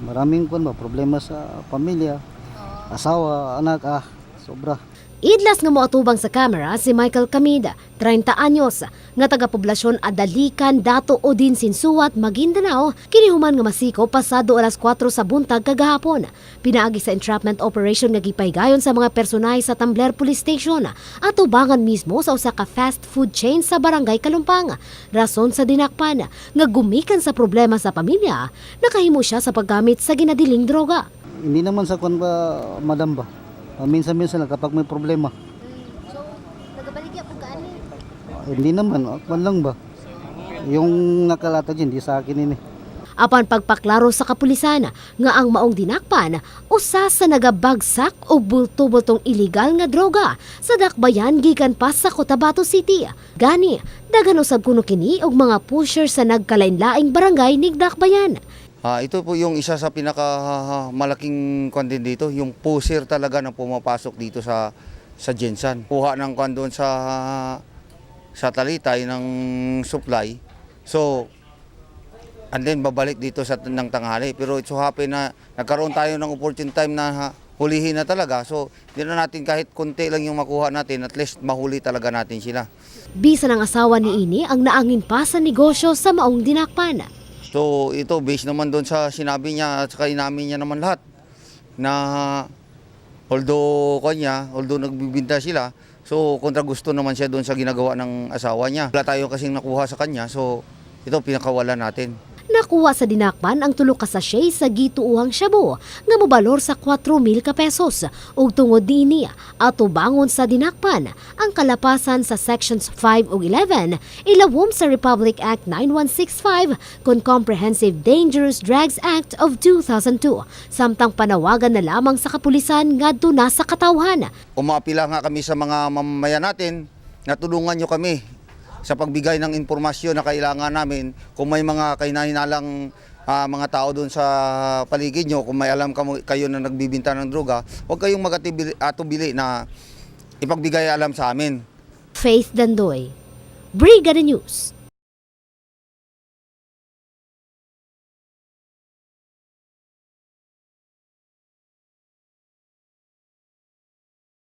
Maraming problema sa pamilya, asawa, anak, sobra. Idlas nga moatubang sa kamera si Michael Camida, 30 anyos, nga taga-poblasyon Adalican, Dato Odin Sinsuat, Maguindanao, kinihuman nga masiko pasado alas 4 sa buntag kagahapon. Pinaagi sa entrapment operation nga gipaygayon sa mga personay sa Tambler Police Station at tubangan mismo sa usa ka fast food chain sa Barangay Kalumpang. Rason sa dinakpan nga gumikan sa problema sa pamilya, nakahimo siya sa paggamit sa ginadiling droga. Hindi naman sa madam ba? Minsan-minsan lang kapag may problema. So, nagabaligya po ka Hindi naman, akman lang ba? Yung nakalata dyan, di sa akin ini. Apan pagpaklaro sa kapulisan nga ang maong dinakpan usa sa nagabagsak og bulto-bultong illegal nga droga sa dakbayan gikan pa sa Cotabato City. Gani, daghan usab kuno kini og mga pusher sa nagkalain-laing barangay nig dakbayan. Ito po yung isa sa pinakamalaking kwan dito, yung pusher talaga na pumapasok dito sa Gensan. Kuha ng kwan doon sa Talitay ng supply. So, and then babalik dito ng tanghali. Pero it so happen na nagkaroon tayo ng opportune time na hulihin na talaga. So, hindi na natin kahit konti lang yung makuha natin, at least mahuli talaga natin sila. Bisa ng asawa ni Ini ang naangin pa sa negosyo sa maong dinakpan. So ito based naman doon sa sinabi niya at saka inamin niya naman lahat na although nagbibinta sila, so kontra gusto naman siya doon sa ginagawa ng asawa niya. Wala tayo kasing nakuha sa kanya, so ito pinakawala natin. Nakuha sa dinakpan ang tulo ka sachet sa gituuhang shabu nga mobalor sa 4,000 ka pesos ug tungod dinhi atubangon sa dinakpan ang kalapasan sa sections 5 ug 11 ilawom sa Republic Act 9165 kon Comprehensive Dangerous Drugs Act of 2002 samtang panawagan na lamang sa kapulisan ngadto na sa katawhan. Umaapila nga kami sa mga mamamayan natin na tulungan nyo kami sa pagbigay ng impormasyon na kailangan namin. Kung may mga kahinahinalang mga tao doon sa paligid nyo, kung may alam kayo na nagbibinta ng droga, huwag kayong magatubili na ipagbigay alam sa amin. Faith Dandoy, Brigada News.